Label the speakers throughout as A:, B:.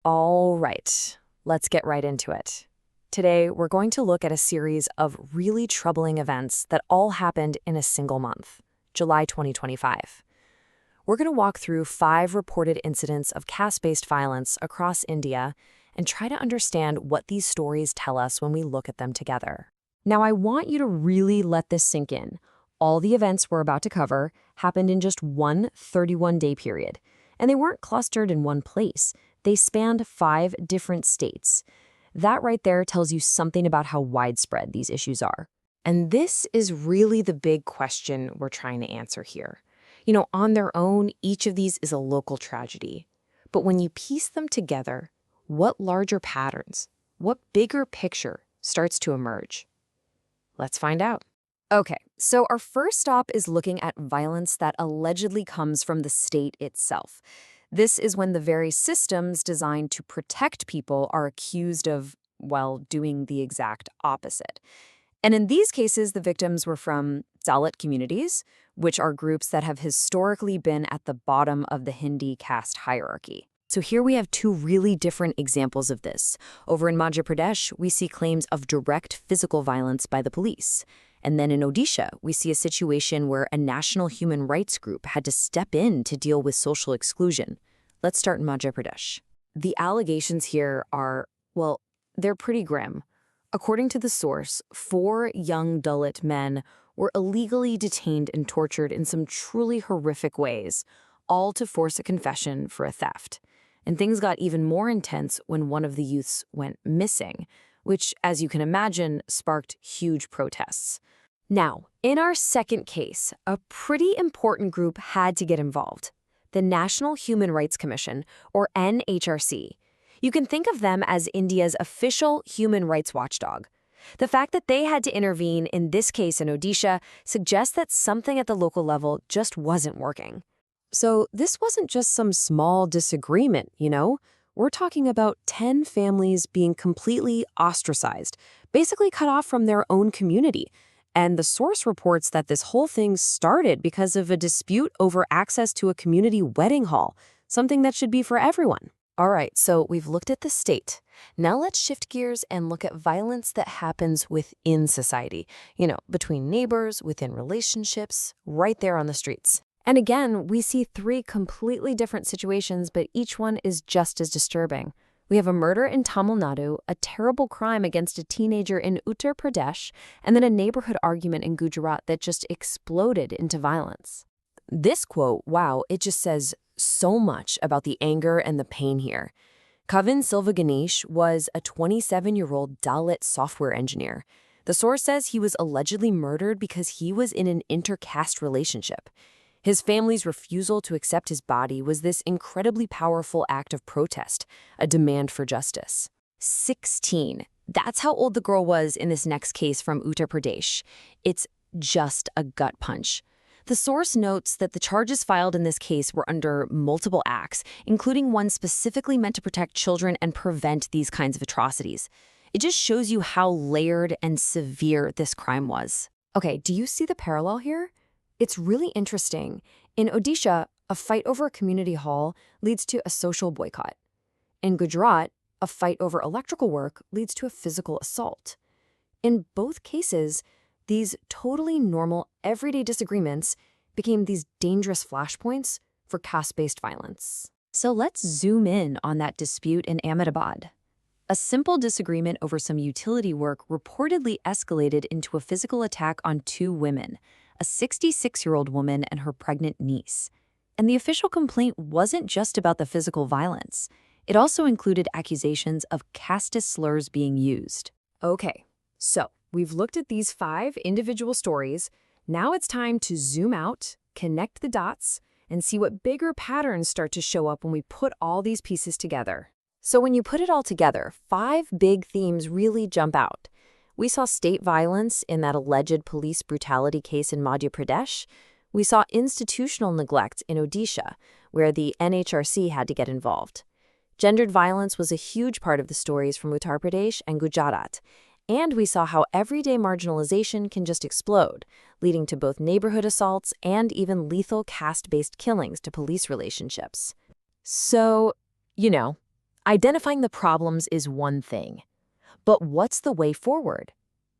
A: All right, let's get right into it. Today, we're going to look at a series of really troubling events that all happened in a single month, July 2025. We're going to walk through 5 reported incidents of caste-based violence across India and try to understand what these stories tell us when we look at them together. Now, I want you to really let this sink in. All the events we're about to cover happened in just one 31-day period, and they weren't clustered in one place. They spanned 5 different states. That right there tells you something about how widespread these issues are. And this is really the big question we're trying to answer here. On their own, each of these is a local tragedy. But when you piece them together, what larger patterns, what bigger picture starts to emerge? Let's find out. Okay, so our first stop is looking at violence that allegedly comes from the state itself. This is when the very systems designed to protect people are accused of, well, doing the exact opposite. And in these cases, the victims were from Dalit communities, which are groups that have historically been at the bottom of the Hindi caste hierarchy. So here we have 2 really different examples of this. Over in Madhya Pradesh, we see claims of direct physical violence by the police. And then in Odisha, we see a situation where a national human rights group had to step in to deal with social exclusion. Let's start in Madhya Pradesh. The allegations here are, well, they're pretty grim. According to the source, 4 young Dalit men were illegally detained and tortured in some truly horrific ways, all to force a confession for a theft. And things got even more intense when one of the youths went missing, which, as you can imagine, sparked huge protests. Now, in our second case, a pretty important group had to get involved: the National Human Rights Commission, or NHRC. You can think of them as India's official human rights watchdog. The fact that they had to intervene in this case in Odisha suggests that something at the local level just wasn't working. So this wasn't just some small disagreement, We're talking about 10 families being completely ostracized, basically cut off from their own community. And the source reports that this whole thing started because of a dispute over access to a community wedding hall, something that should be for everyone. All right, so we've looked at the state. Now let's shift gears and look at violence that happens within society, between neighbors, within relationships, right there on the streets. And again, we see 3 completely different situations, but each one is just as disturbing. We have a murder in Tamil Nadu, a terrible crime against a teenager in Uttar Pradesh, and then a neighborhood argument in Gujarat that just exploded into violence. This quote, wow, it just says so much about the anger and the pain here. Kavin Silva Ganesh was a 27-year-old Dalit software engineer. The source says he was allegedly murdered because he was in an inter-caste relationship. His family's refusal to accept his body was this incredibly powerful act of protest, a demand for justice. 16. That's how old the girl was in this next case from Uttar Pradesh. It's just a gut punch. The source notes that the charges filed in this case were under multiple acts, including one specifically meant to protect children and prevent these kinds of atrocities. It just shows you how layered and severe this crime was. Okay, do you see the parallel here? It's really interesting. In Odisha, a fight over a community hall leads to a social boycott. In Gujarat, a fight over electrical work leads to a physical assault. In both cases, these totally normal, everyday disagreements became these dangerous flashpoints for caste-based violence. So let's zoom in on that dispute in Ahmedabad. A simple disagreement over some utility work reportedly escalated into a physical attack on 2 women, a 66-year-old woman and her pregnant niece. And the official complaint wasn't just about the physical violence. It also included accusations of casteist slurs being used. Okay, so we've looked at these 5 individual stories. Now it's time to zoom out, connect the dots, and see what bigger patterns start to show up when we put all these pieces together. So when you put it all together, 5 big themes really jump out. We saw state violence in that alleged police brutality case in Madhya Pradesh. We saw institutional neglect in Odisha, where the NHRC had to get involved. Gendered violence was a huge part of the stories from Uttar Pradesh and Gujarat. And we saw how everyday marginalization can just explode, leading to both neighborhood assaults and even lethal caste-based killings to police relationships. So, Identifying the problems is one thing. But what's the way forward?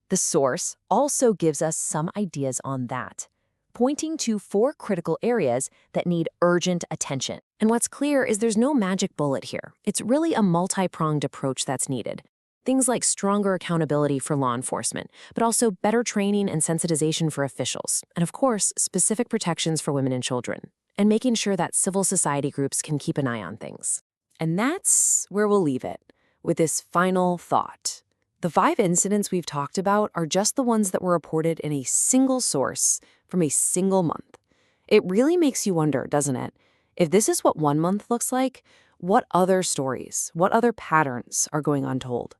A: The source also gives us some ideas on that, pointing to 4 critical areas that need urgent attention. And what's clear is there's no magic bullet here. It's really a multi-pronged approach that's needed. Things like stronger accountability for law enforcement, but also better training and sensitization for officials, and of course, specific protections for women and children, and making sure that civil society groups can keep an eye on things. And that's where we'll leave it, with this final thought. The 5 incidents we've talked about are just the ones that were reported in a single source from a single month. It really makes you wonder, doesn't it? If this is what one month looks like, what other stories, what other patterns are going untold?